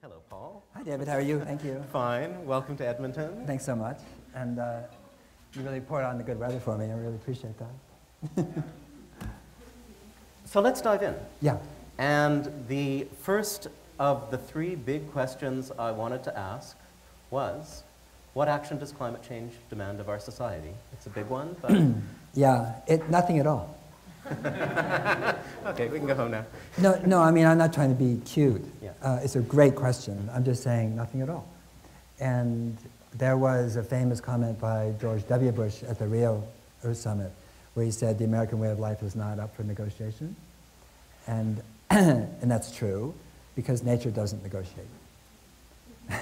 Hello, Paul. Hi, David. How are you? Thank you. Fine. Welcome to Edmonton. Thanks so much. And you really poured on the good weather for me. I really appreciate that. So let's dive in. Yeah. And the first of the three big questions I wanted to ask was, what action does climate change demand of our society? It's a big one, but... Yeah, nothing at all. Okay, we can go home now. No, I mean, I'm not trying to be cute. Yeah. It's a great question. I'm just saying nothing at all. And there was a famous comment by George W. Bush at the Rio Earth Summit where he said the American way of life is not up for negotiation. And, and that's true, because nature doesn't negotiate.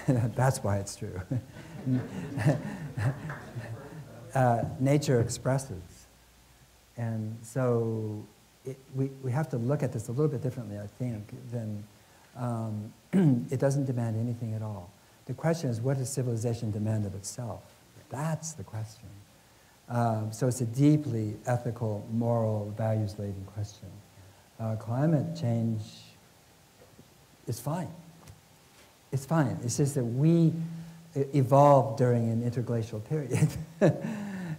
That's why it's true. Nature expresses. And so we have to look at this a little bit differently, I think, than it doesn't demand anything at all. The question is, what does civilization demand of itself? That's the question. So it's a deeply ethical, moral, values-laden question. Climate change is fine. It's fine. It's just that we evolved during an interglacial period,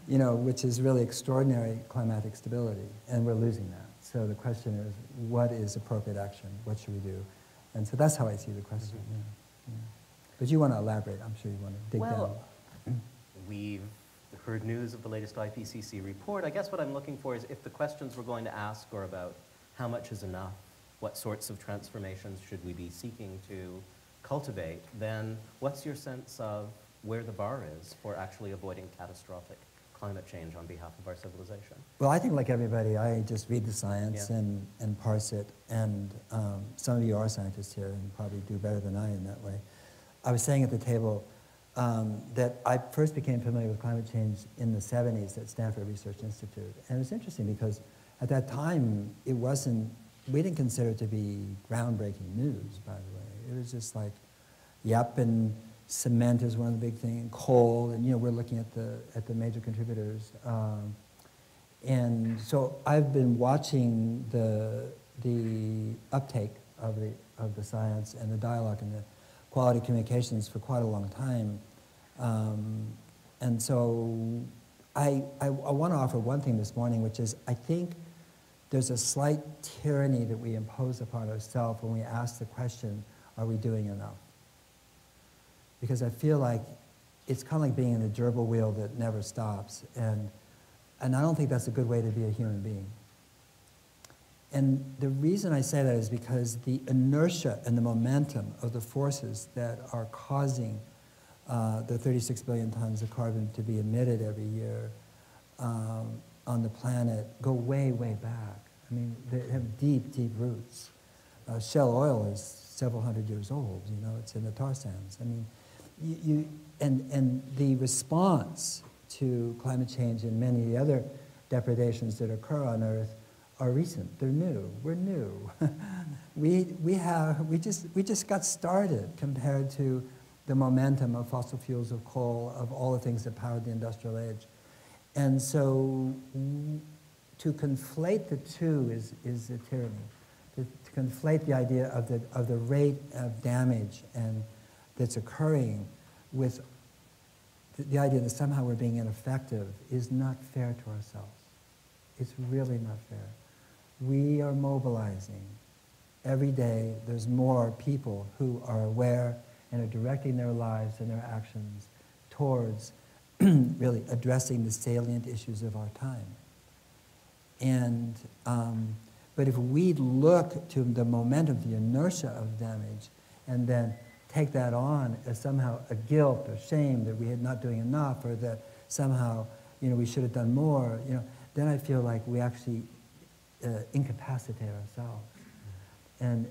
you know, which is really extraordinary climatic stability, and we're losing that. So the question is, what is appropriate action? What should we do? And so that's how I see the question. Yeah. But you want to elaborate. I'm sure you want to dig down. We've heard news of the latest IPCC report. I guess what I'm looking for is if the questions we're going to ask are about how much is enough, what sorts of transformations should we be seeking to cultivate, then what's your sense of where the bar is for actually avoiding catastrophic climate change on behalf of our civilization? Well, I think like everybody, I just read the science and parse it, and some of you are scientists here and probably do better than I in that way. I was saying at the table that I first became familiar with climate change in the 70s at Stanford Research Institute. And it was interesting because at that time, it wasn't, we didn't consider it to be groundbreaking news, by the way. It was just like, yep, and cement is one of the big things, coal, and you know, we're looking at the major contributors. And so I've been watching the uptake of the science and the dialogue and the quality communications for quite a long time. And so I want to offer one thing this morning, which is I think there's a slight tyranny that we impose upon ourselves when we ask the question, are we doing enough? Because I feel like it's kind of like being in a gerbil wheel that never stops. And I don't think that's a good way to be a human being. And the reason I say that is because the inertia and the momentum of the forces that are causing the 36 billion tons of carbon to be emitted every year on the planet go way, way back. I mean, they have deep, deep roots. Shell oil is several hundred years old, you know, it's in the tar sands. I mean, and the response to climate change and many of the other depredations that occur on Earth are recent. They're new. We're new. we just got started compared to the momentum of fossil fuels, of coal, of all the things that powered the industrial age. And so to conflate the two is a tyranny. To conflate the idea of the rate of damage and that's occurring with the idea that somehow we're being ineffective is not fair to ourselves. It's really not fair. We are mobilizing. Every day there's more people who are aware and are directing their lives and their actions towards really addressing the salient issues of our time. And, but if we look to the momentum, the inertia of damage, and then take that on as somehow a guilt or shame that we are not doing enough, or that somehow, you know, we should have done more, you know, then I feel like we actually incapacitate ourselves. And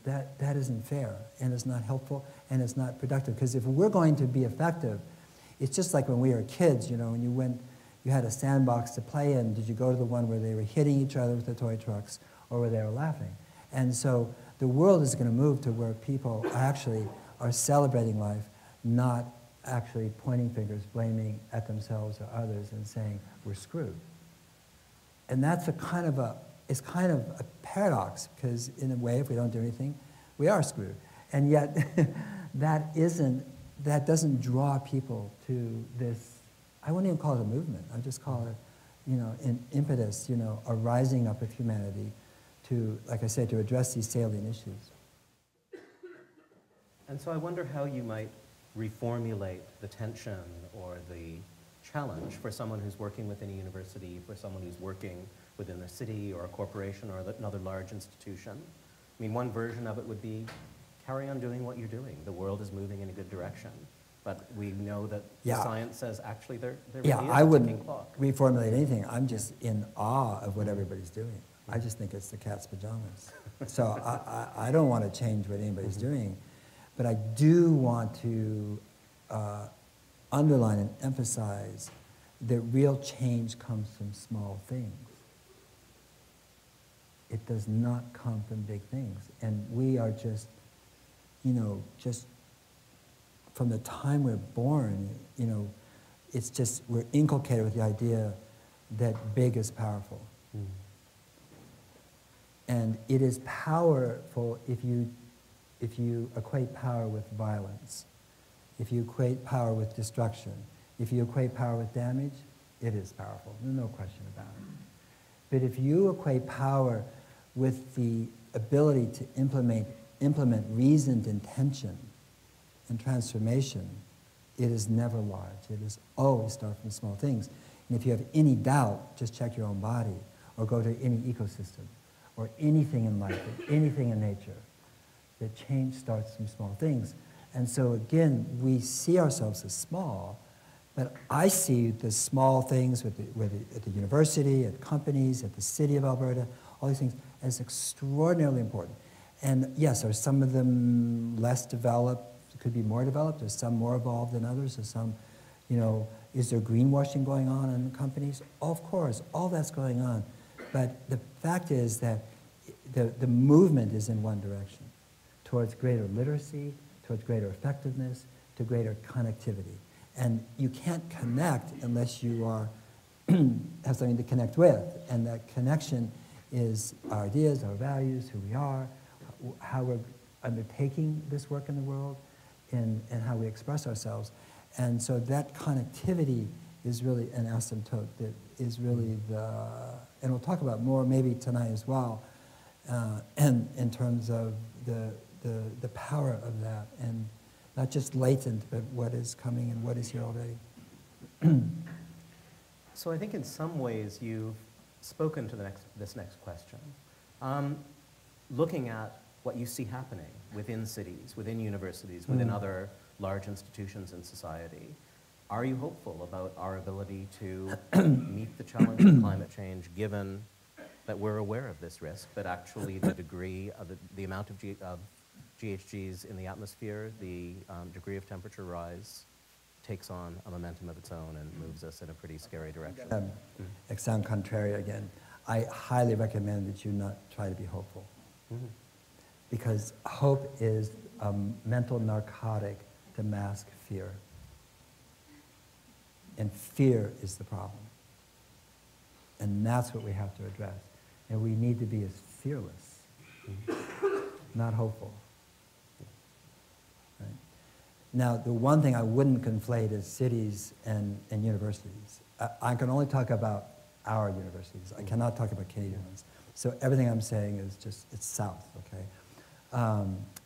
that isn't fair, and it's not helpful, and it's not productive. Because if we're going to be effective, it's just like when we were kids, you know, when you had a sandbox to play in, did you go to the one where they were hitting each other with the toy trucks, or where they were laughing? And so the world is going to move to where people actually are celebrating life, not actually pointing fingers, blaming at themselves or others, and saying, we're screwed. And that's it's kind of a paradox, because in a way, if we don't do anything, we are screwed. And yet, that doesn't draw people to this, I wouldn't even call it a movement, I just call it, an impetus, a rising up of humanity to, like I said, to address these salient issues. And so I wonder how you might reformulate the tension or the challenge for someone who's working within a university, for someone who's working within a city or a corporation or another large institution. I mean, one version of it would be carry on doing what you're doing. The world is moving in a good direction. But we know that science says actually there really is a ticking clock. I wouldn't reformulate anything. I'm just in awe of what everybody's doing. I just think it's the cat's pajamas. So I don't want to change what anybody's doing. But I do want to underline and emphasize that real change comes from small things. It does not come from big things. And we are just, just from the time we're born, it's just, we're inculcated with the idea that big is powerful. Mm. And it is powerful if you equate power with violence, if you equate power with destruction, if you equate power with damage, it is powerful. There's no question about it. But if you equate power with the ability to implement reasoned intention and transformation, it is never large. It is always start from small things. And if you have any doubt, just check your own body, or go to any ecosystem, or anything in life, or anything in nature. The change starts from small things. And so again, we see ourselves as small, but I see the small things at the university, at companies, at the city of Alberta, all these things as extraordinarily important. And yes, are some of them less developed, could be more developed, are some more evolved than others, are some, is there greenwashing going on in companies? Of course, all that's going on. But the fact is that the movement is in one direction, towards greater literacy, towards greater effectiveness, to greater connectivity. And you can't connect unless you are have something to connect with. And that connection is our ideas, our values, who we are, how we're undertaking this work in the world, and how we express ourselves. And so that connectivity is really an asymptote that is really and we'll talk about more maybe tonight as well, and in terms of the power of that, and not just latent, but what is coming and what is here already. So I think in some ways you've spoken to this next question. Looking at what you see happening within cities, within universities, within other large institutions in society, are you hopeful about our ability to meet the challenge of climate change, given that we're aware of this risk, but actually the degree of the amount of GHGs in the atmosphere, the degree of temperature rise, takes on a momentum of its own and moves us in a pretty scary direction? I sound contrary again. I highly recommend that you not try to be hopeful. Mm-hmm. Because hope is a mental narcotic to mask fear. And fear is the problem. And that's what we have to address. And we need to be as fearless, not hopeful. Right? Now, the one thing I wouldn't conflate is cities and universities. I can only talk about our universities. I cannot talk about Canadian ones. So everything I'm saying is just, it's south, okay?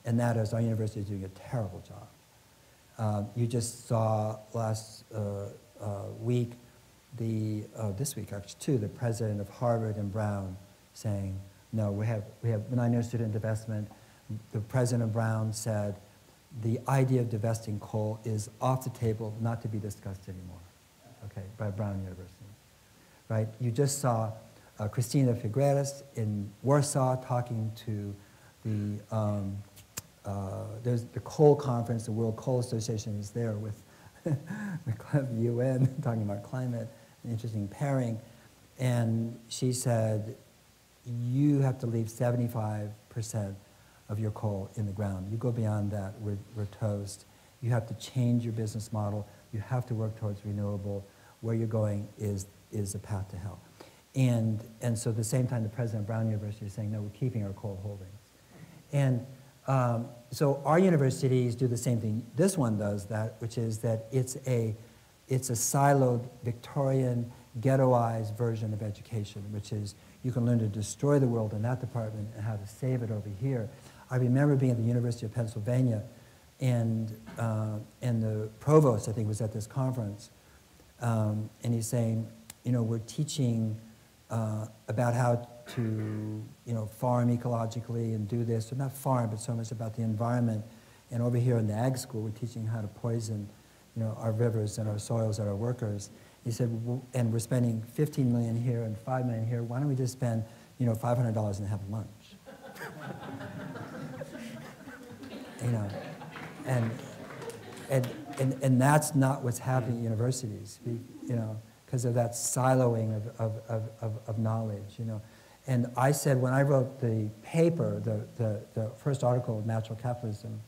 And that is, our university is doing a terrible job. You just saw last week, this week actually too, the president of Harvard and Brown saying, no, we have non-year student divestment. The president of Brown said, the idea of divesting coal is off the table, not to be discussed anymore, okay, by Brown University, right? You just saw Christina Figueres in Warsaw talking to there's the coal conference, the World Coal Association is there with the UN talking about climate, an interesting pairing. And she said, you have to leave 75% of your coal in the ground. You go beyond that, we're toast. You have to change your business model. You have to work towards renewable. Where you're going is a path to hell. And so at the same time, the president of Brown University is saying, no, we're keeping our coal holdings. And So our universities do the same thing. This one does that, which is that it's a siloed Victorian, ghettoized version of education, which is you can learn to destroy the world in that department and how to save it over here. I remember being at the University of Pennsylvania, and the provost, I think, was at this conference, and he's saying, you know, we're teaching about how to, you know, farm ecologically and do this, or not farm, but so much about the environment. And over here in the ag school, we're teaching how to poison, you know, our rivers and our soils and our workers. He said, and we're spending 15 million here and 5 million here. Why don't we just spend, you know, $500 and have lunch? You know, and that's not what's happening at universities, you know, because of that siloing of knowledge, you know. And I said, when I wrote the paper, the first article of Natural Capitalism,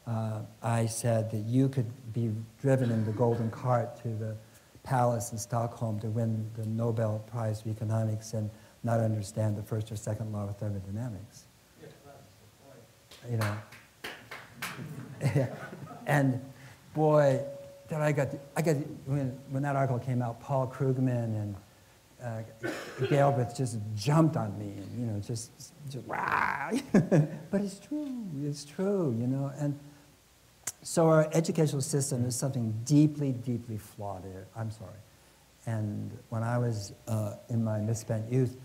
I said that you could be driven in the golden cart to the palace in Stockholm to win the Nobel Prize for Economics and not understand the first or second law of thermodynamics. You know. And boy, that when that article came out, Paul Krugman and Galbraith just jumped on me, and, you know, just rah. But it's true, you know. And so our educational system is something deeply, deeply flawed here. I'm sorry. And when I was in my misspent youth,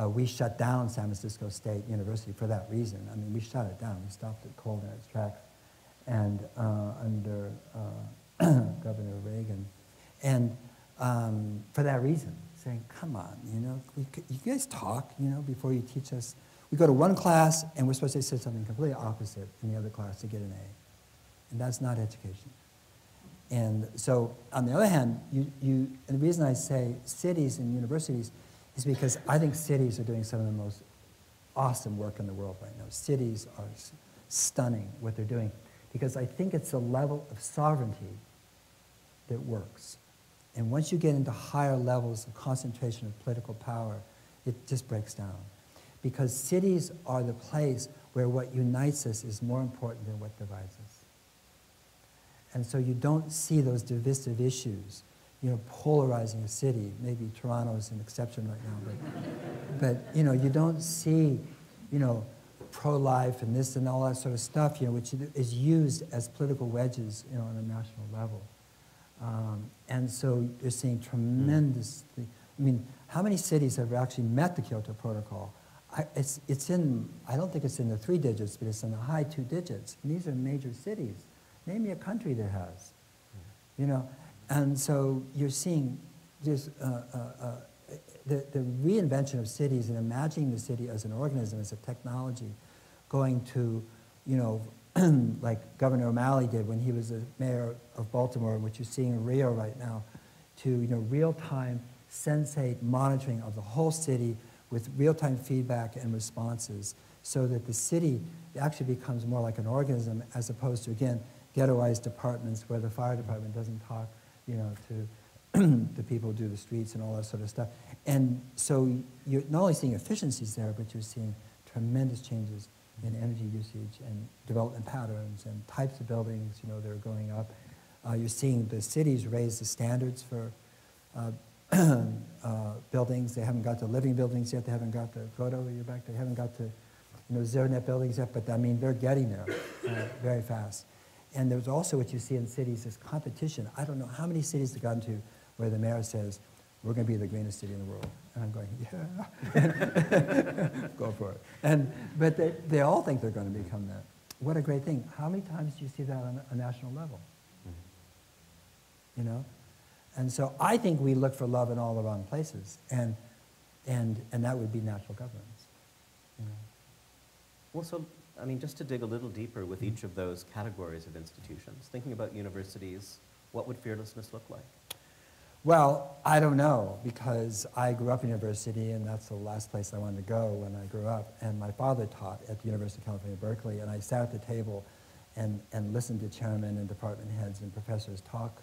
we shut down San Francisco State University for that reason. I mean, we shut it down. We stopped it cold in its tracks. And under Governor Reagan. And for that reason, saying, come on, you know, you guys talk, you know, before you teach us. We go to one class, and we're supposed to say something completely opposite in the other class to get an A. And that's not education. And so, on the other hand, and the reason I say cities and universities is because I think cities are doing some of the most awesome work in the world right now. Cities are stunning what they're doing, because I think it's a level of sovereignty that works. And once you get into higher levels of concentration of political power, it just breaks down. Because cities are the place where what unites us is more important than what divides us. And so you don't see those divisive issues, you know, polarizing a city. Maybe Toronto is an exception right now, but you know, you don't see, you know, pro-life and this and all that sort of stuff, you know, which is used as political wedges, you know, on a national level. And so you're seeing tremendous, I mean, how many cities have actually met the Kyoto Protocol? I don't think it's in the 3 digits, but it's in the high 2 digits. And these are major cities. Name me a country that has, you know. And so you're seeing this, the reinvention of cities and imagining the city as an organism, as a technology, going to, you know, like Governor O'Malley did when he was the mayor of Baltimore, which you're seeing in Rio right now, to, you know, real-time sensate monitoring of the whole city with real-time feedback and responses, so that the city actually becomes more like an organism, as opposed to, again, ghettoized departments where the fire department doesn't talk, you know, to the people who do the streets and all that sort of stuff. And so you're not only seeing efficiencies there, but you're seeing tremendous changes in energy usage and development patterns and types of buildings, you know, that are going up. You're seeing the cities raise the standards for buildings. They haven't got to living buildings yet. They haven't got to, Godo, you're back there, they haven't got to, you know, zero net buildings yet, but I mean, they're getting there very fast. And there's also what you see in cities is competition. I don't know how many cities have gotten to where the mayor says, we're going to be the greenest city in the world. And I'm going, yeah, go for it. But they all think they're going to become that. What a great thing. How many times do you see that on a national level? You know? And so I think we look for love in all the wrong places. And that would be natural governance. You know? Well, so, I mean, just to dig a little deeper with each of those categories of institutions, thinking about universities, what would fearlessness look like? Well, I don't know, because I grew up in university, and that's the last place I wanted to go when I grew up. And my father taught at the University of California, Berkeley, and I sat at the table and listened to chairmen and department heads and professors talk,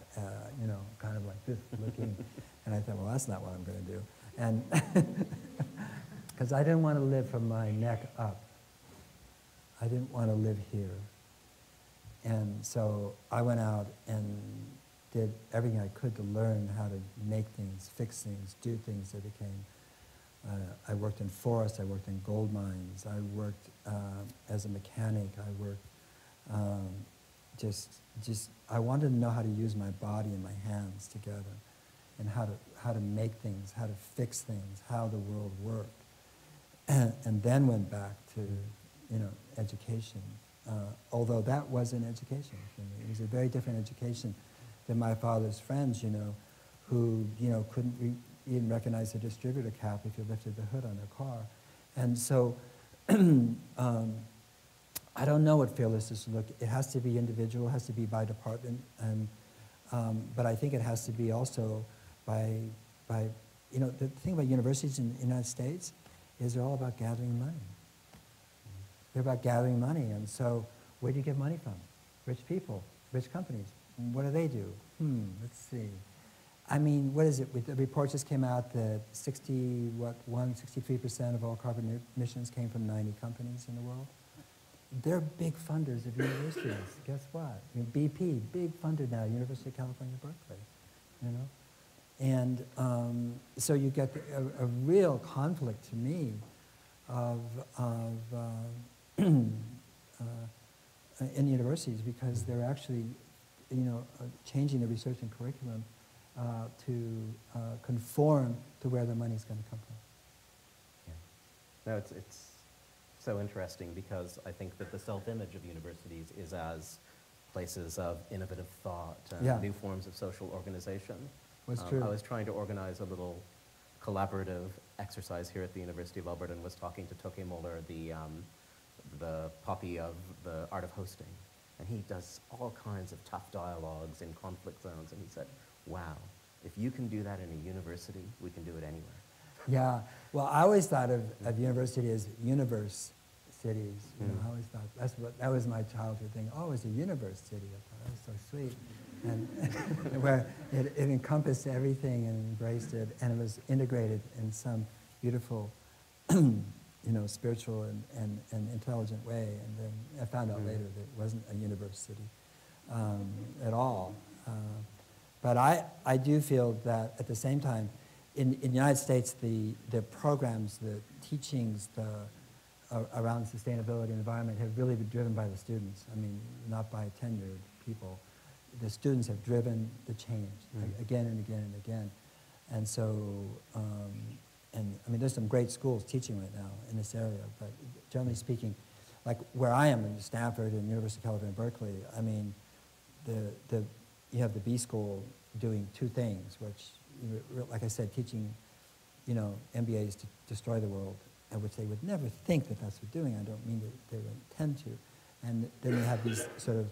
you know, kind of like this, looking. And I thought, well, that's not what I'm going to do. And because I didn't want to live from my neck up. I didn't want to live here. And so I went out and did everything I could to learn how to make things, fix things, do things that became. I worked in forests, I worked in gold mines, I worked as a mechanic, I worked I wanted to know how to use my body and my hands together and how to make things, how to fix things, how the world worked. And then went back to, education. Although that was an education for me. It was a very different education than my father's friends, who, couldn't even recognize a distributor cap if you lifted the hood on their car. And so, I don't know what fearlessness look. It has to be individual, it has to be by department, and but I think it has to be also by the thing about universities in the United States is they're all about gathering money. They're about gathering money, and so where do you get money from? Rich people, rich companies. What do they do? Let's see. I mean, what is it? The report just came out that 63% of all carbon emissions came from 90 companies in the world. They're big funders of universities. Guess what? BP, big funder now, University of California, Berkeley. And so you get a real conflict to me in universities because they're actually, changing the research and curriculum to conform to where the money's going to come from. Yeah. No, it's so interesting because I think that the self-image of universities is as places of innovative thought and new forms of social organization. That's true. I was trying to organize a little collaborative exercise here at the University of Alberta and was talking to Toke Muller, the poppy of the art of hosting. And he does all kinds of tough dialogues in conflict zones. And he said, wow, if you can do that in a university, we can do it anywhere. Yeah, well, I always thought of university as universe cities. I always thought that was my childhood thing. Oh, it's a universe city. I thought that was so sweet, and where it encompassed everything and embraced it, and it was integrated in some beautiful, spiritual and intelligent way. And then I found out later that it wasn't a universe city at all. But I do feel that at the same time, in the United States, the programs, the teachings, around sustainability and environment have really been driven by the students. I mean, not by tenured people. The students have driven the change again and again and again. And so, there's some great schools teaching right now in this area, but generally speaking, like where I am in Stanford and University of California, Berkeley, I mean, you have the B school doing two things, which, like I said, teaching, MBAs to destroy the world, and which they would never think that that's what they're doing. I don't mean that they would intend to. And then you have this sort of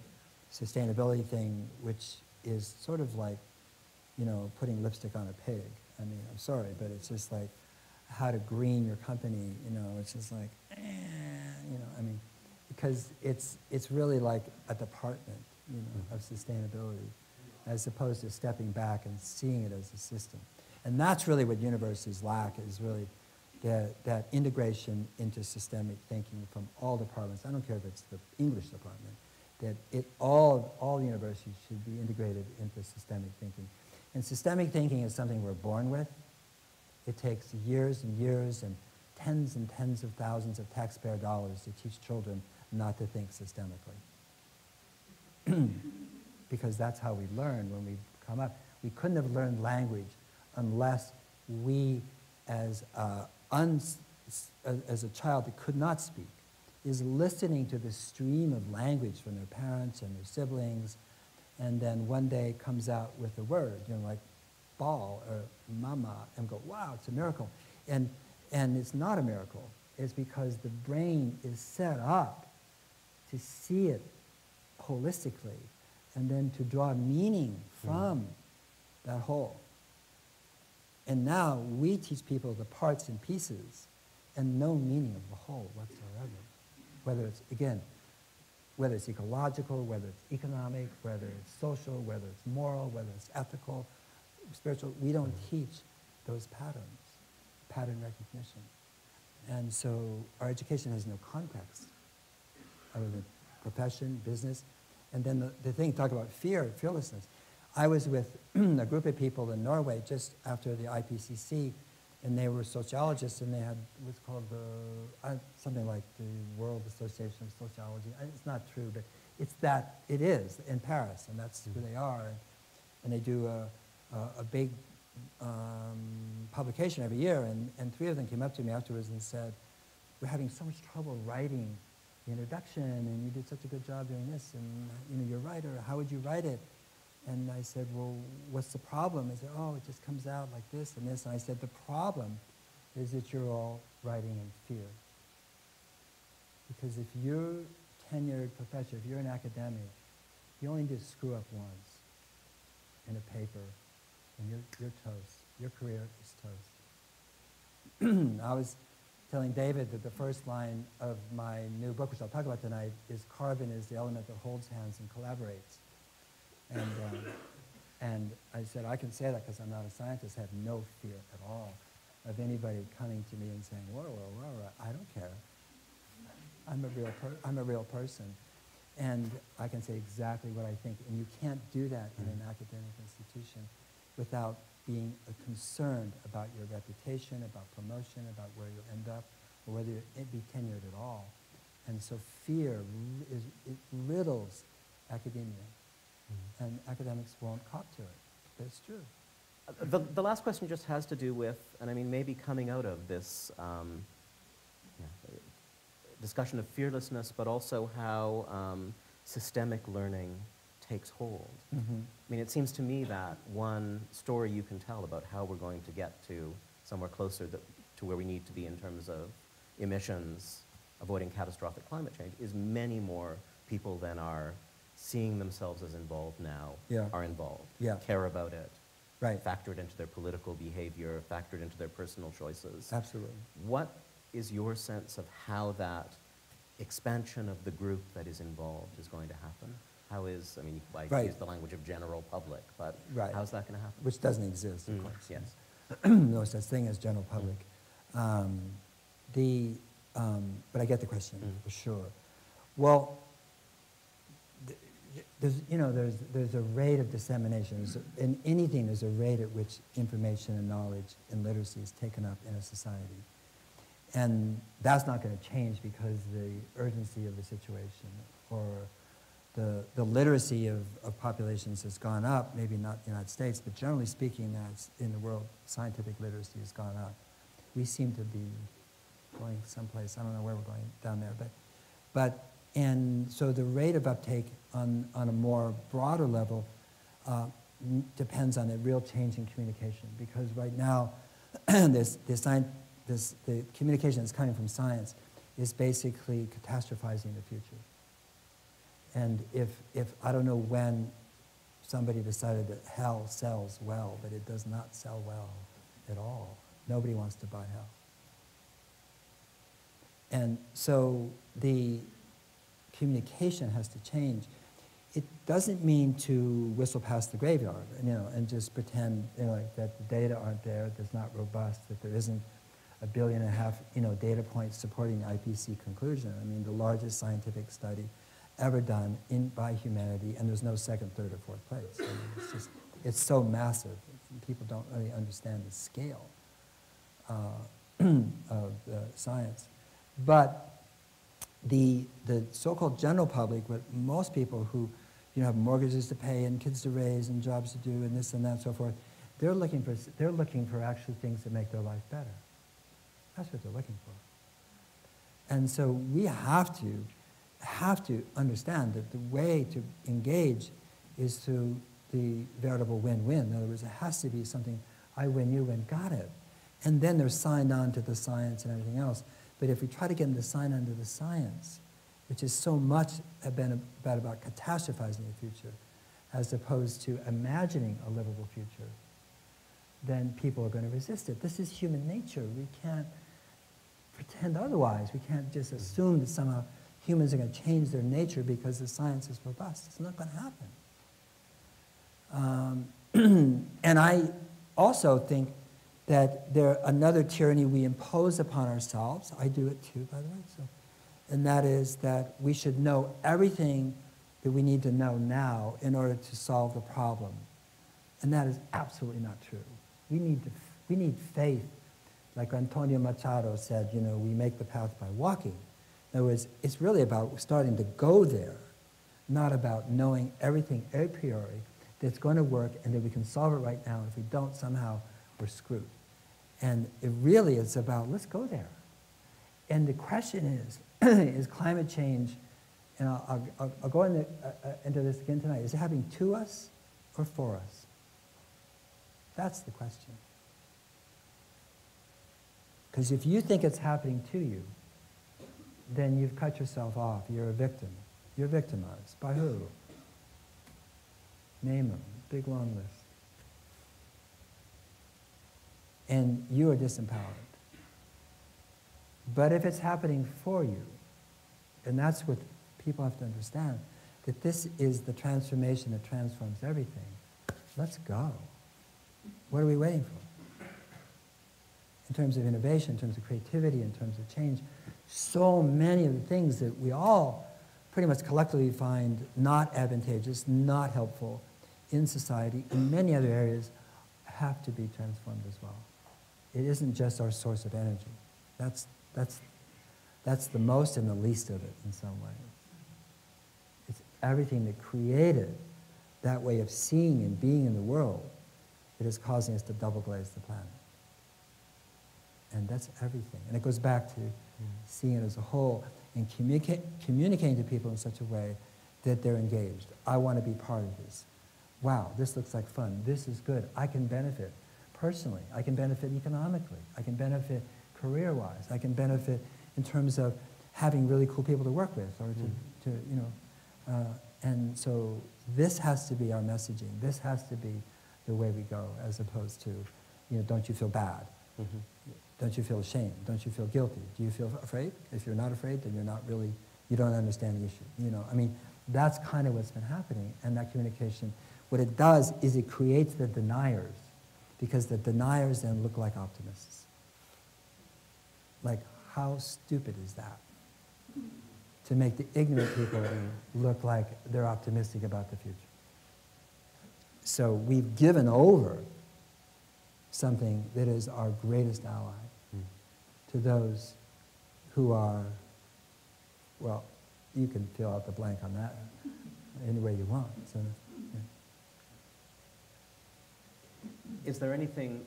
sustainability thing, which is sort of like, putting lipstick on a pig. I mean, I'm sorry, but it's just like how to green your company, it's just like, because it's really like a department, of sustainability, as opposed to stepping back and seeing it as a system. And that's really what universities lack, is really that integration into systemic thinking from all departments. I don't care if it's the English department, that all universities should be integrated into systemic thinking. And systemic thinking is something we're born with. It takes years and years and tens of thousands of taxpayer dollars to teach children not to think systemically. Because that's how we learn when we come up. We couldn't have learned language unless we, as a child that could not speak, is listening to the stream of language from their parents and their siblings, and then one day comes out with a word, like ball or mama, and go, wow, it's a miracle. And it's not a miracle. It's because the brain is set up to see it holistically and then to draw meaning from that whole. And now we teach people the parts and pieces and no meaning of the whole whatsoever. Whether it's, again, whether it's ecological, whether it's economic, whether it's social, whether it's moral, whether it's ethical, spiritual, we don't teach those patterns, pattern recognition. And so our education has no context out of the profession, business. And then the thing, talk about fearlessness. I was with a group of people in Norway just after the IPCC, and they were sociologists, and they had what's called something like the World Association of Sociology. It's not true, but it is in Paris, and that's who they are. And they do a big publication every year, and three of them came up to me afterwards and said, we're having so much trouble writing the introduction, and you did such a good job doing this, and you're a writer, how would you write it? And I said, well, what's the problem? They said, oh, it just comes out like this and this. And I said, the problem is that you're all writing in fear. Because if you're a tenured professor, if you're an academic, you only just screw up once in a paper, and you're toast. Your career is toast. I was telling David that the first line of my new book, which I'll talk about tonight, is carbon is the element that holds hands and collaborates. And I said, I can say that because I'm not a scientist. I have no fear at all of anybody coming to me and saying, whoa, I don't care. I'm a real person. And I can say exactly what I think. And you can't do that in an academic institution without being concerned about your reputation, about promotion, about where you end up, or whether you'll be tenured at all. And so fear, it riddles academia. And academics won't cop to it. But it's true. The last question just has to do with, and I mean maybe coming out of this discussion of fearlessness, but also how systemic learning takes hold. I mean, it seems to me that one story you can tell about how we're going to get to somewhere closer to where we need to be in terms of emissions, avoiding catastrophic climate change, is many more people than are seeing themselves as involved now are involved, care about it, factored into their political behavior, factored into their personal choices. Absolutely. What is your sense of how that expansion of the group that is involved is going to happen? How is, I mean, I use the language of general public, but how's that going to happen? Which doesn't exist, of course. Yes. No such thing as general public. But I get the question, for sure. Well, there's a rate of dissemination. In anything, there's a rate at which information and knowledge and literacy is taken up in a society. And that's not going to change because the urgency of the situation or the literacy of populations has gone up, maybe not in the United States, but generally speaking, that's in the world, scientific literacy has gone up. We seem to be going someplace, I don't know where we're going down there, and so the rate of uptake on a more broader level depends on a real change in communication, because right now, the communication that's coming from science is basically catastrophizing the future. And if I don't know when somebody decided that hell sells well, but it does not sell well at all. Nobody wants to buy hell. And so the communication has to change. It doesn't mean to whistle past the graveyard, and just pretend, like that the data aren't there, that it's not robust, that there isn't 1.5 billion, data points supporting the IPCC conclusion. I mean, the largest scientific study ever done by humanity, and there's no second, third, or fourth place. I mean, it's so massive. People don't really understand the scale of the science. But the so-called general public, with most people who have mortgages to pay and kids to raise and jobs to do and this and that and so forth, they're looking for actually things that make their life better. That's what they're looking for. And so we have to understand that the way to engage is through the veritable win-win. In other words, it has to be something, I win, you win, got it. And then they're signed on to the science and everything else. But if we try to get them to sign on to the science, which is so much about catastrophizing the future, as opposed to imagining a livable future, then people are going to resist it. This is human nature. We can't pretend otherwise. We can't just assume that somehow humans are going to change their nature because the science is robust. It's not going to happen. And I also think that another tyranny we impose upon ourselves, I do it too, by the way, so And that is that we should know everything that we need to know now in order to solve the problem. And that is absolutely not true. We need faith. Like Antonio Machado said, you know, we make the path by walking. In other words, it's really about starting to go there, not about knowing everything a priori that's going to work and that we can solve it right now. And if we don't, somehow we're screwed. And it really is about, let's go there. And the question is, is climate change, and I'll go into this again tonight, is it happening to us or for us? That's the question. Because if you think it's happening to you, then you've cut yourself off. You're a victim. You're victimized. By who? Name them. Big long list. And you are disempowered. But if it's happening for you, and that's what people have to understand, that this is the transformation that transforms everything, let's go. What are we waiting for? In terms of innovation, in terms of creativity, in terms of change, so many of the things that we all pretty much collectively find not advantageous, not helpful in society, in many other areas, have to be transformed as well. It isn't just our source of energy. That's the most and the least of it in some ways. It's everything that created that way of seeing and being in the world that is causing us to double glaze the planet. And that's everything. And it goes back to seeing it as a whole and communicating to people in such a way that they're engaged. I want to be part of this. Wow, this looks like fun. This is good. I can benefit personally. I can benefit economically. I can benefit career-wise. I can benefit in terms of having really cool people to work with, or to you know. And so this has to be our messaging. This has to be the way we go, as opposed to, you know, don't you feel bad? Mm-hmm. Don't you feel ashamed? Don't you feel guilty? Do you feel afraid? If you're not afraid, then you're not really, you don't understand the issue. You know, I mean, that's kind of what's been happening. And that communication, what it does is it creates the deniers, because the deniers then look like optimists. Like, how stupid is that? To make the ignorant people look like they're optimistic about the future. So we've given over something that is our greatest ally to those who are, well, you can fill out the blank on that any way you want. So, yeah. Is there anything,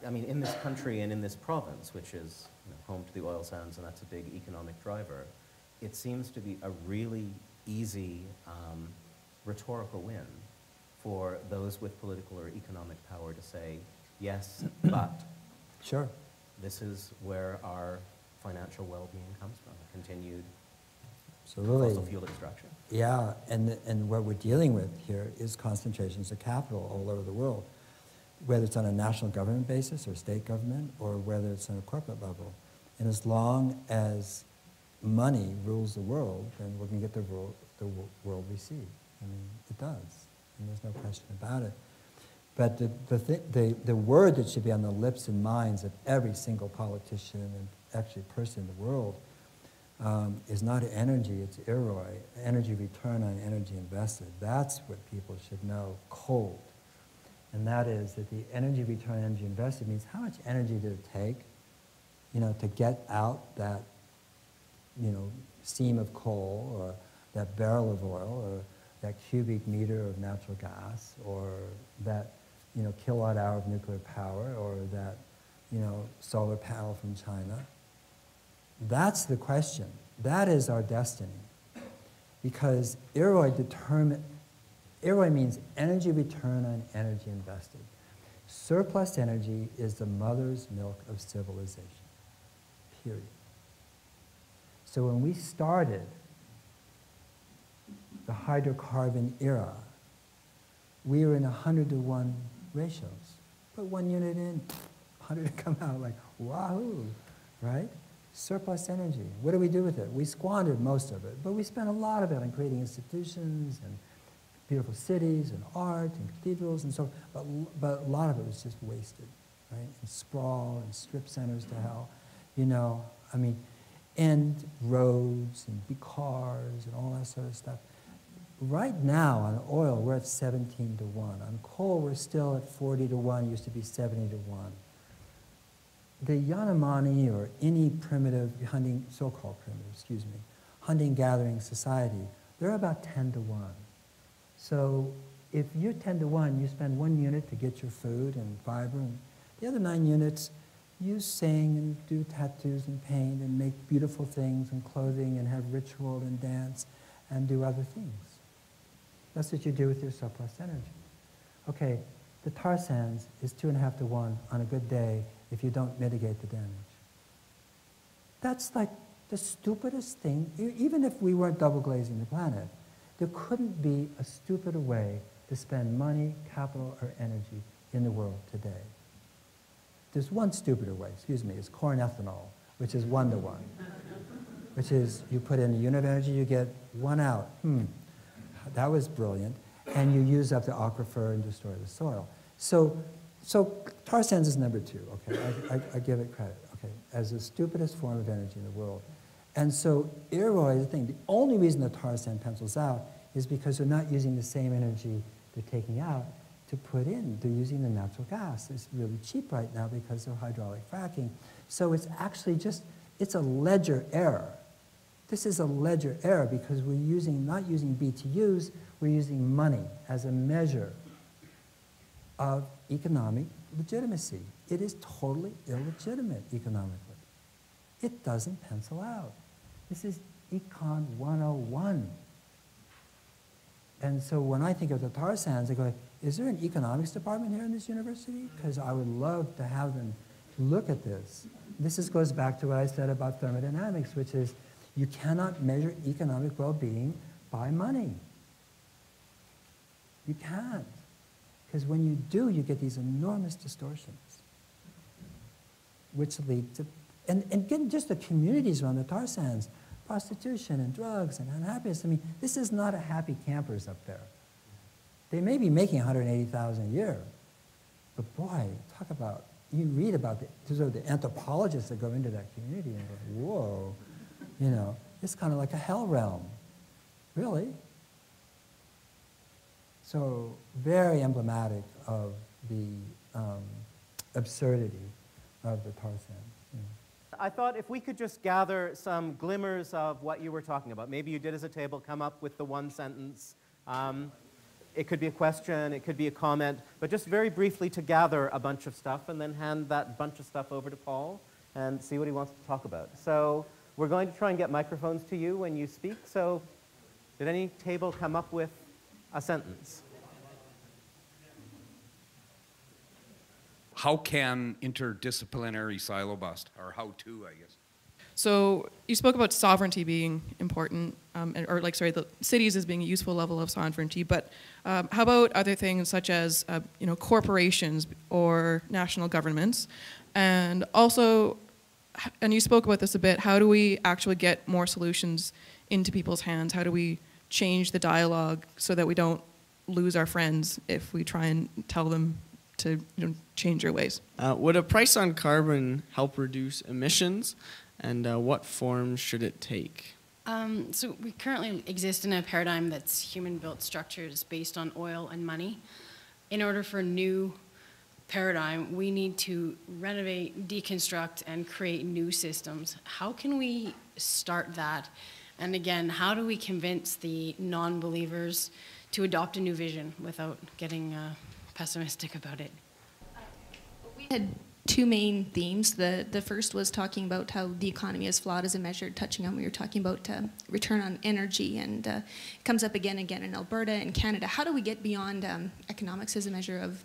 I mean, in this country and in this province, which is, you know, home to the oil sands, and that's a big economic driver, it seems to be a really easy rhetorical win for those with political or economic power to say, yes, but Sure. this is where our financial well-being comes from, continued Absolutely. fossil fuel extraction. Yeah, and what we're dealing with here is concentrations of capital all over the world, whether it's on a national government basis or state government, or whether it's on a corporate level. And as long as money rules the world, then we're going to get the world we see. I mean, it does, and there's no question about it. But the word that should be on the lips and minds of every single politician and actually person in the world is not energy, it's IROI, energy return on energy invested. That's what people should know cold. And that is that the energy return on energy invested means how much energy did it take, you know, to get out that, you know, seam of coal, or that barrel of oil, or that cubic meter of natural gas, or that, you know, kilowatt hour of nuclear power, or that, you know, solar panel from China. That's the question. That is our destiny. Because IROI means energy return on energy invested. Surplus energy is the mother's milk of civilization, period. So when we started the hydrocarbon era, we were in 100-to-1 ratios. Put 1 unit in, 100 to come out, like, wahoo, right? Surplus energy. What do we do with it? We squandered most of it, but we spent a lot of it on creating institutions and beautiful cities and art and cathedrals and so on, but a lot of it was just wasted, right? And sprawl and strip centers to hell. You know, I mean, and roads and big cars and all that sort of stuff. Right now on oil, we're at 17 to 1. On coal, we're still at 40 to 1, used to be 70 to 1. The Yanomami or any primitive hunting, so-called primitive, excuse me, hunting-gathering society, they're about 10 to 1. So if you're 10 to 1, you spend 1 unit to get your food and fiber, and the other 9 units, you sing and do tattoos and paint and make beautiful things and clothing and have ritual and dance and do other things. That's what you do with your surplus energy. Okay, the tar sands is 2.5 to 1 on a good day if you don't mitigate the damage. That's like the stupidest thing. Even if we weren't double glazing the planet, there couldn't be a stupider way to spend money, capital, or energy in the world today. There's one stupider way, excuse me, it's corn ethanol, which is 1 to 1. Which is, you put in a unit of energy, you get 1 out. That was brilliant. And you use up the aquifer and destroy the soil. So tar sands is number 2, okay? I give it credit, okay, as the stupidest form of energy in the world. And so Iroy, the thing, the only reason the tar sand pencils out is because they're not using the same energy they're taking out to put in. They're using the natural gas. It's really cheap right now because of hydraulic fracking. So it's actually just, it's a ledger error. This is a ledger error because we're not using BTUs, we're using money as a measure of economic legitimacy. It is totally illegitimate economically. It doesn't pencil out. This is Econ 101. And so when I think of the tar sands, I go, is there an economics department here in this university? Because I would love to have them look at this. This goes back to what I said about thermodynamics, which is you cannot measure economic well-being by money. You can't. Because when you do, you get these enormous distortions, which lead to, and again, just the communities around the tar sands, prostitution and drugs and unhappiness. I mean, this is not a happy campers up there. They may be making $180,000 a year, but boy, talk about, you read about the anthropologists that go into that community and go, whoa, you know, it's kind of like a hell realm, really. So very emblematic of the absurdity of the tar sands. Yeah. I thought if we could just gather some glimmers of what you were talking about. Maybe you did as a table come up with the one sentence. It could be a question, it could be a comment, but just very briefly to gather a bunch of stuff and then hand that bunch of stuff over to Paul and see what he wants to talk about. So we're going to try and get microphones to you when you speak. So did any table come up with a sentence? How can interdisciplinary silo bust, or how to, I guess? So you spoke about sovereignty being important, the cities as being a useful level of sovereignty, but how about other things such as corporations or national governments? And also, and you spoke about this a bit, how do we actually get more solutions into people's hands? How do we change the dialogue so that we don't lose our friends if we try and tell them to change your ways? Would a price on carbon help reduce emissions, and what form should it take? So we currently exist in a paradigm that's human-built structures based on oil and money. In order for a new paradigm, we need to renovate, deconstruct, and create new systems. How can we start that? And again, how do we convince the non-believers to adopt a new vision without getting pessimistic about it? We had two main themes. The first was talking about how the economy is flawed as a measure, touching on, we were talking about return on energy, and it comes up again and again in Alberta and Canada. How do we get beyond economics as a measure of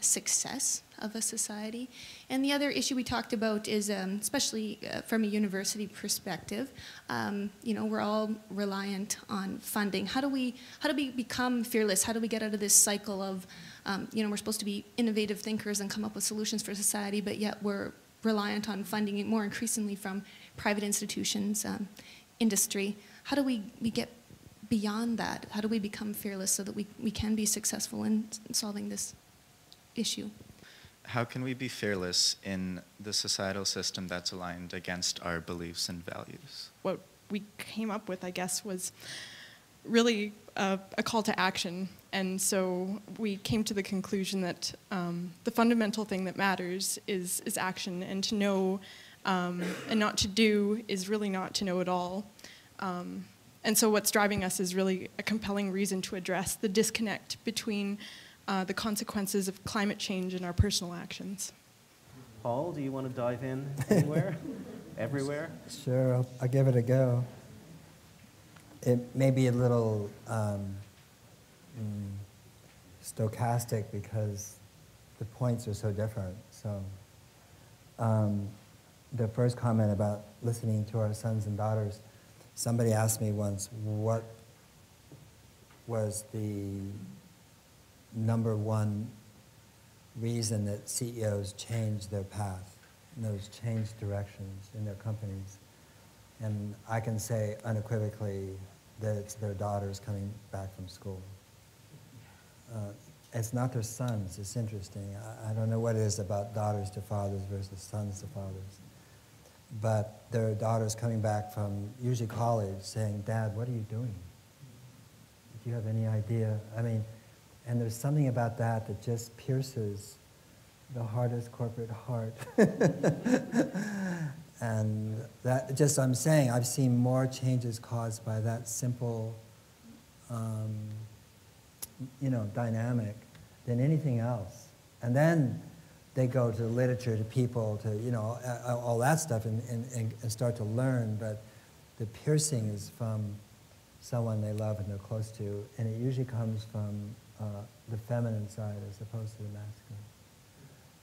success of a society? And the other issue we talked about is, especially from a university perspective, we're all reliant on funding. How do we become fearless? How do we get out of this cycle of, we're supposed to be innovative thinkers and come up with solutions for society, but yet we're reliant on funding it more increasingly from private institutions, industry. How do we get beyond that? How do we become fearless so that we can be successful in solving this issue? how can we be fearless in the societal system that's aligned against our beliefs and values? What we came up with, I guess, was really a call to action. And so we came to the conclusion that the fundamental thing that matters is action, and to know and not to do is really not to know at all. And so what's driving us is really a compelling reason to address the disconnect between the consequences of climate change and our personal actions. Paul, do you want to dive in anywhere? Everywhere? Sure, I'll give it a go. It may be a little stochastic because the points are so different. So the first comment about listening to our sons and daughters, somebody asked me once, what was the number one reason that CEOs change their path, and those change directions in their companies? And I can say unequivocally that it's their daughters coming back from school. It's not their sons. It's interesting. I don't know what it is about daughters to fathers versus sons to fathers. But their daughters coming back from usually college saying, "Dad, what are you doing? Do you have any idea?" I mean, and there's something about that that just pierces the hardest corporate heart. And that, just I'm saying, I've seen more changes caused by that simple, dynamic than anything else. And then they go to literature, to people, to, all that stuff and start to learn. But the piercing is from someone they love and they're close to. And it usually comes from the feminine side as opposed to the masculine,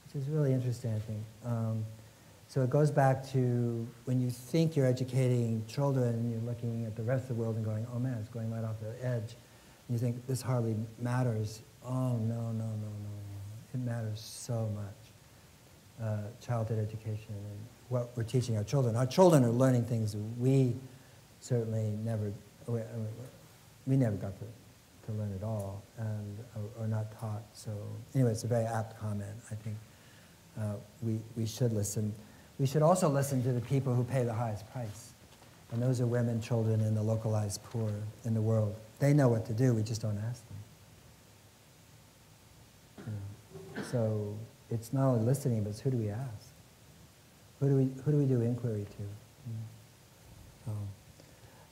which is really interesting, I think. So it goes back to when you think you're educating children, you're looking at the rest of the world and going, oh man, it's going right off the edge. And you think, this hardly matters. Oh, no. It matters so much. Childhood education and what we're teaching our children. Our children are learning things that we certainly never, we never got to learn at all, and or not taught. So anyway, it's a very apt comment. I think we should listen. We should also listen to the people who pay the highest price. And those are women, children, and the localized poor in the world. They know what to do, we just don't ask them. So it's not only listening, but it's who do we ask? Who do we do inquiry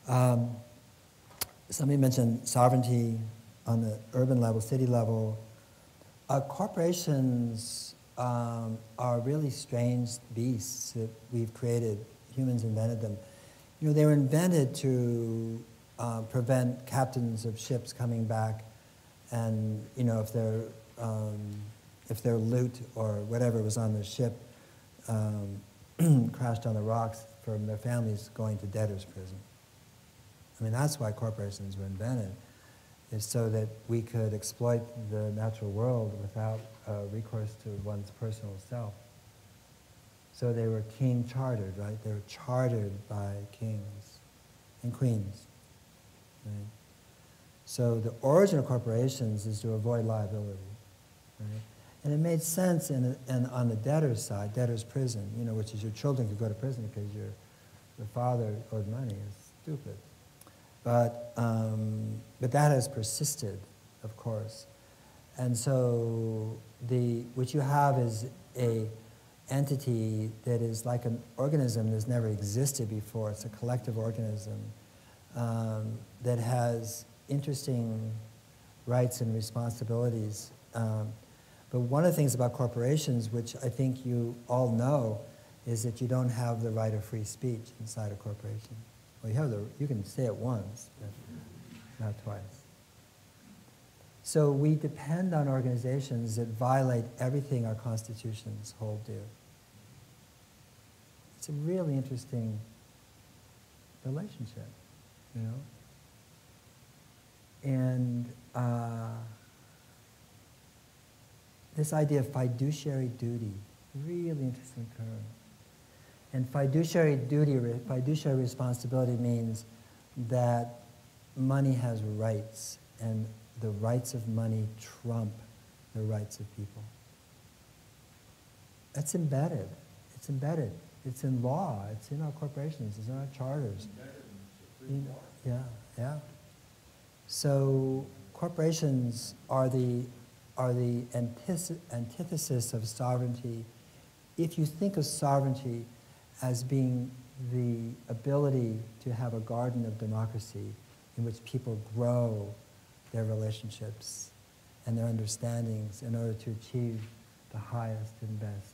to? Somebody mentioned sovereignty on the urban level, city level. Corporations are really strange beasts that we've created. Humans invented them. They were invented to prevent captains of ships coming back, and if their loot or whatever was on their ship crashed on the rocks, from their families going to debtor's prison. I mean, that's why corporations were invented, is so that we could exploit the natural world without recourse to one's personal self. So they were king chartered, right? They were chartered by kings and queens, right? So the origin of corporations is to avoid liability, right? And it made sense on the debtor's side, debtor's prison, which is your children could go to prison because your father owed money. It's stupid. But that has persisted, of course. And so what you have is a entity that is like an organism that's never existed before. It's a collective organism that has interesting rights and responsibilities. But one of the things about corporations, which I think you all know, is that you don't have the right of free speech inside a corporation. Well, you can say it once, but not twice. So we depend on organizations that violate everything our constitutions hold dear. It's a really interesting relationship, And this idea of fiduciary duty, really interesting term. And fiduciary duty, fiduciary responsibility means that money has rights, and the rights of money trump the rights of people. That's embedded. It's embedded. It's in law. It's in our corporations. It's in our charters. Yeah, yeah. So corporations are the antithesis of sovereignty. If you think of sovereignty as being the ability to have a garden of democracy in which people grow their relationships and their understandings in order to achieve the highest and best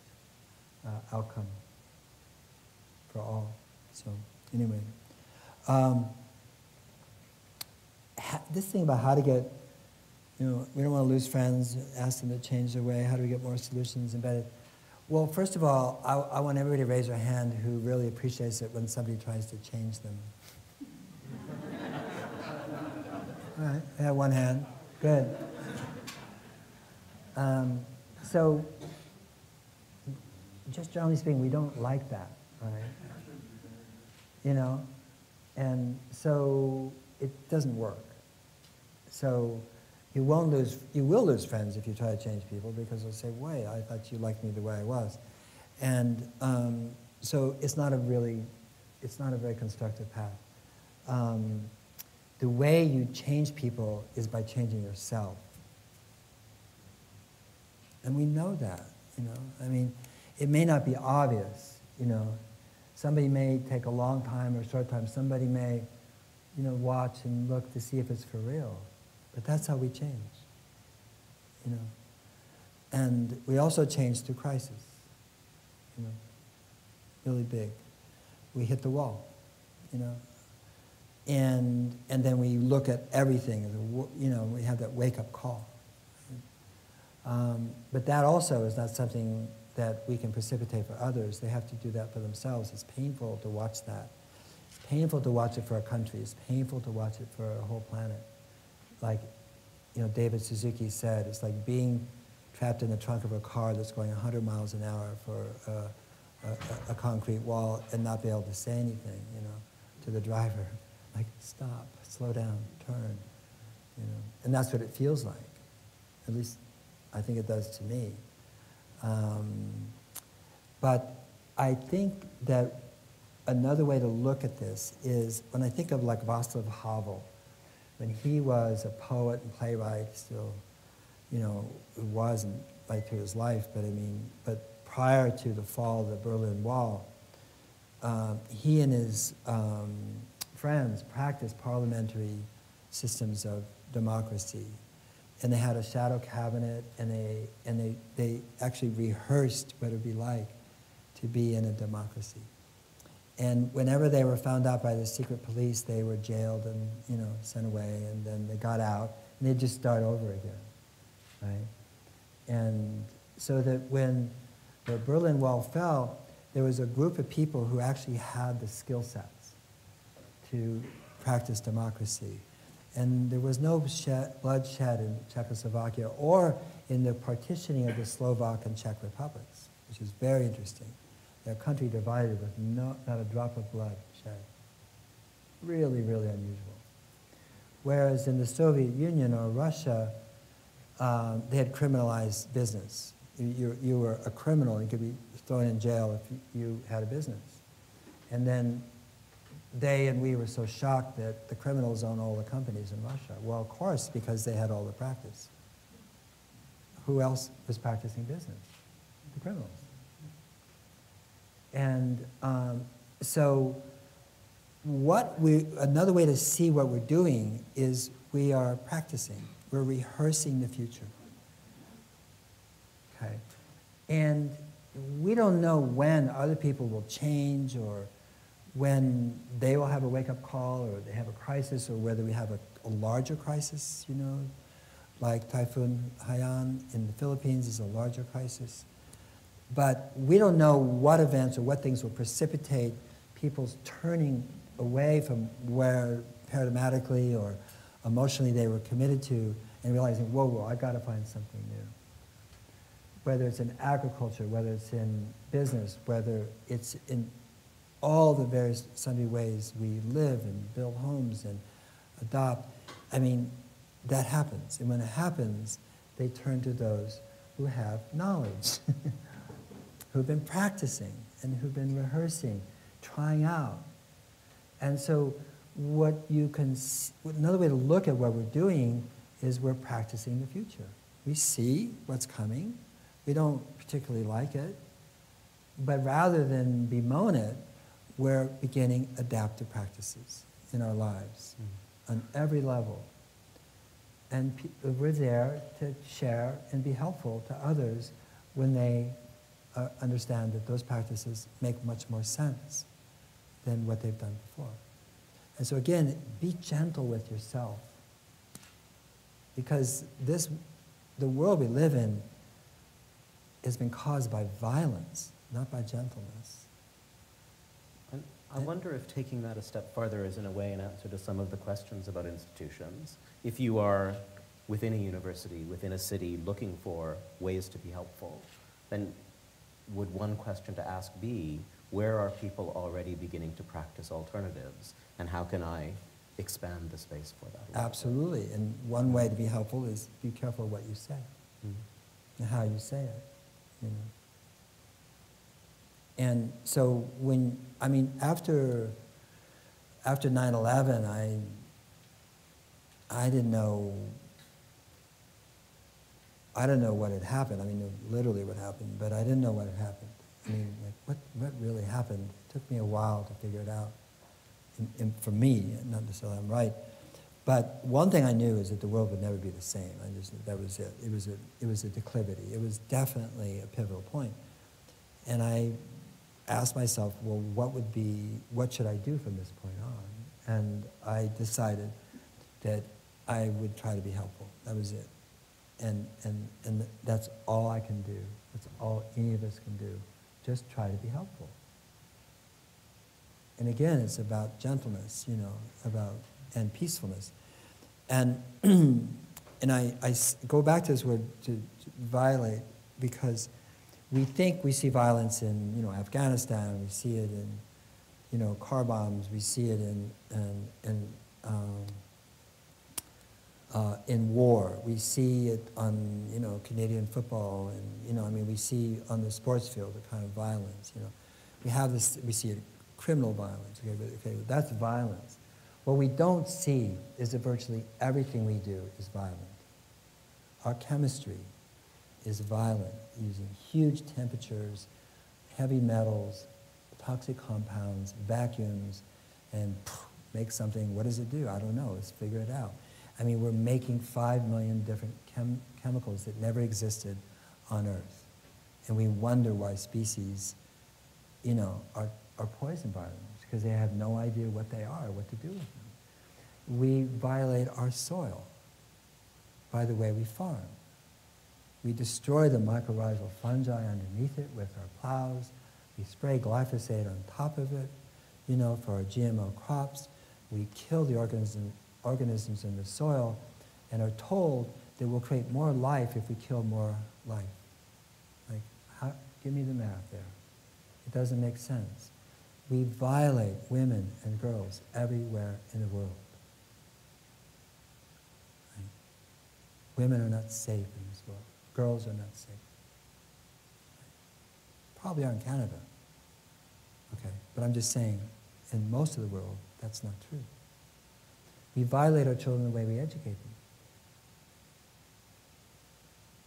outcome for all. So anyway, this thing about how to get, we don't want to lose friends, ask them to change their way, how do we get more solutions embedded? Well, first of all, I want everybody to raise their hand who really appreciates it when somebody tries to change them. All right, I have one hand. Good. So, just generally speaking, we don't like that, right? And so it doesn't work. So you will lose friends if you try to change people because they'll say, wait, I thought you liked me the way I was. And so it's not a very constructive path. The way you change people is by changing yourself. And we know that, I mean, it may not be obvious, Somebody may take a long time or a short time. Somebody may, watch and look to see if it's for real. But that's how we change, And we also change through crisis, really big. We hit the wall, And then we look at everything, we have that wake-up call. But that also is not something that we can precipitate for others. They have to do that for themselves. It's painful to watch that. It's painful to watch it for a country. It's painful to watch it for a whole planet. Like, David Suzuki said, it's like being trapped in the trunk of a car that's going 100 miles an hour for a concrete wall and not be able to say anything, to the driver. Like, stop, slow down, turn, And that's what it feels like. At least I think it does to me. But I think that another way to look at this is when I think of like Václav Havel, when he was a poet and playwright still, it wasn't right through his life, but prior to the fall of the Berlin Wall, he and his friends practiced parliamentary systems of democracy. And they had a shadow cabinet, and they actually rehearsed what it would be like to be in a democracy. And whenever they were found out by the secret police, they were jailed and sent away, and then they got out, and they'd just start over again, right? And so that when the Berlin Wall fell, there was a group of people who actually had the skill sets to practice democracy. And there was no bloodshed in Czechoslovakia or in the partitioning of the Slovak and Czech republics, which is very interesting. Their country divided with not a drop of blood shed. Really, really unusual. Whereas in the Soviet Union or Russia, they had criminalized business. You were a criminal and could be thrown in jail if you had a business. And then they and we were so shocked that the criminals own all the companies in Russia. Well, of course, because they had all the practice. Who else was practicing business? The criminals. And so another way to see what we're doing is we are practicing. We're rehearsing the future. Okay? And we don't know when other people will change or when they will have a wake-up call or they have a crisis or whether we have a larger crisis, like Typhoon Haiyan in the Philippines is a larger crisis. But we don't know what events or what things will precipitate people's turning away from where paradigmatically or emotionally they were committed to and realizing, whoa, I've got to find something new. Whether it's in agriculture, whether it's in business, whether it's in all the various sundry ways we live and build homes and adopt. That happens. And when it happens, they turn to those who have knowledge. who've been practicing and who've been rehearsing, trying out. And so what you can, another way to look at what we're doing is we're practicing the future. We see what's coming. We don't particularly like it. But rather than bemoan it, we're beginning adaptive practices in our lives on every level. And we're there to share and be helpful to others when they understand that those practices make much more sense than what they've done before. And so again, be gentle with yourself. Because the world we live in has been caused by violence, not by gentleness. And I wonder if taking that a step farther is in a way an answer to some of the questions about institutions. If you are within a university, within a city, looking for ways to be helpful, then would one question to ask be, where are people already beginning to practice alternatives, and how can I expand the space for that? Absolutely, and one way to be helpful is be careful what you say and how you say it, you know. And so after 9/11, I didn't know what had happened. I mean, literally what happened, but I didn't know what had happened. I mean, like, what really happened? It took me a while to figure it out. And for me, not necessarily I'm right, but one thing I knew is that the world would never be the same. That was it. It was a declivity. It was definitely a pivotal point. And I asked myself, well, what should I do from this point on? And I decided that I would try to be helpful. That was it. And that's all I can do. That's all any of us can do. Just try to be helpful. And again, it's about gentleness, you know, and peacefulness. And I go back to this word to violate, because we think we see violence in, you know, Afghanistan, we see it in, you know, car bombs, we see it in war, we see it on, you know, Canadian football, and, you know, I mean, we see on the sports field the kind of violence, you know. We see it, criminal violence, okay, that's violence. What we don't see is that virtually everything we do is violent. Our chemistry is violent, using huge temperatures, heavy metals, toxic compounds, vacuums, and make something. What does it do? I don't know. Let's figure it out. I mean, we're making 5 million different chemicals that never existed on Earth. And we wonder why species, you know, are poisoned by them, because they have no idea what they are, what to do with them. We violate our soil by the way we farm. We destroy the mycorrhizal fungi underneath it with our plows. We spray glyphosate on top of it, you know, for our GMO crops. We kill the organisms in the soil and are told that we'll create more life if we kill more life. Like, give me the math there. It doesn't make sense. We violate women and girls everywhere in the world. Right? Women are not safe in this world. Girls are not safe. Probably are in Canada. Okay, but I'm just saying, in most of the world, that's not true. We violate our children the way we educate them.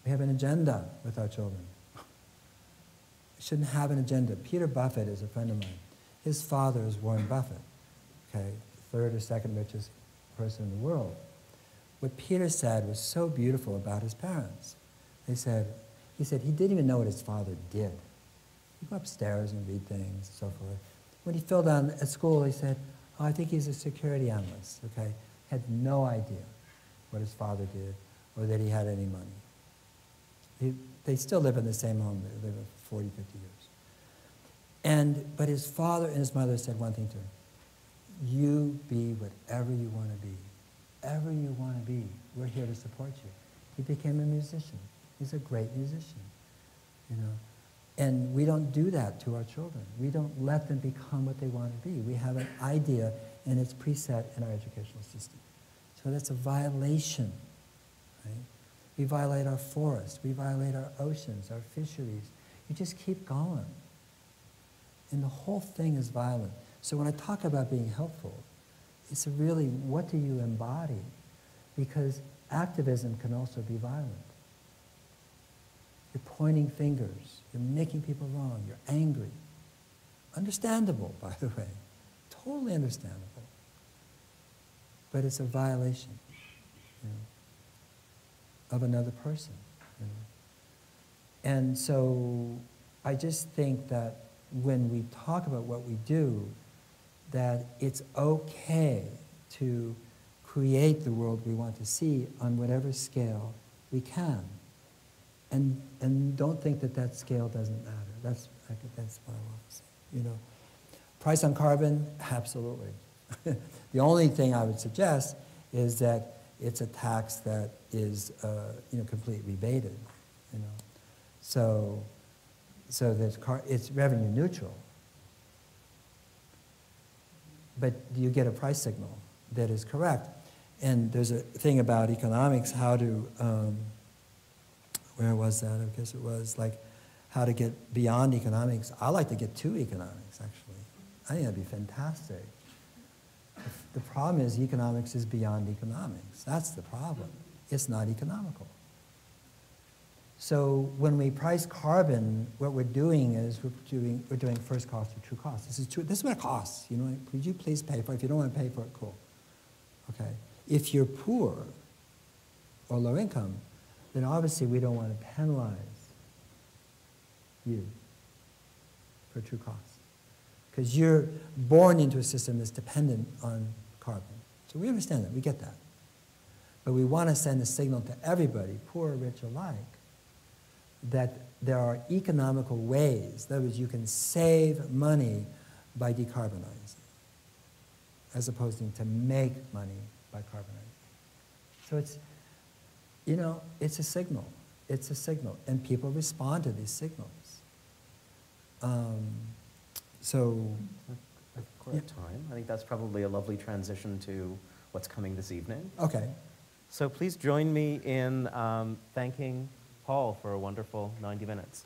We have an agenda with our children. We shouldn't have an agenda. Peter Buffett is a friend of mine. His father is Warren Buffett, okay, the third or second richest person in the world. What Peter said was so beautiful about his parents. He said he didn't even know what his father did. He'd go upstairs and read things and so forth. When he fell down at school, he said, oh, I think he's a security analyst, okay? Had no idea what his father did or that he had any money. They still live in the same home. They live for 40, 50 years. But his father and his mother said one thing to him: you be whatever you want to be. Whatever you want to be, we're here to support you. He became a musician. He's a great musician, you know. And we don't do that to our children. We don't let them become what they want to be. We have an idea, and it's preset in our educational system. So that's a violation, right? We violate our forests. We violate our oceans, our fisheries. You just keep going. And the whole thing is violent. So when I talk about being helpful, it's really, what do you embody? Because activism can also be violent. You're pointing fingers, you're making people wrong, you're angry. Understandable, by the way. Totally understandable. But it's a violation, you know, of another person. You know. And so I just think that when we talk about what we do, that it's okay to create the world we want to see on whatever scale we can. And don't think that that scale doesn't matter. That's what I want to say. You know, price on carbon, absolutely. The only thing I would suggest is that it's a tax that is, you know, completely rebated. You know, so that it's revenue neutral. But you get a price signal that is correct. And there's a thing about economics, how to, where was that? I guess it was like how to get beyond economics. I like to get to economics, actually. I think that'd be fantastic. The problem is economics is beyond economics. That's the problem. It's not economical. So when we price carbon, what we're doing is we're doing first cost or true cost. This is true. This is what it costs. You know, could you please pay for it? If you don't want to pay for it, cool. Okay. If you're poor or low income, then obviously we don't want to penalize you for true cost. Because you're born into a system that's dependent on carbon. So we understand that, we get that. But we want to send a signal to everybody, poor or rich alike, that there are economical ways, in other words, you can save money by decarbonizing, as opposed to make money by carbonizing. So it's, you know, it's a signal. It's a signal. And people respond to these signals. So, We're at time. I think that's probably a lovely transition to what's coming this evening. okay. So please join me in thanking Paul for a wonderful 90 minutes.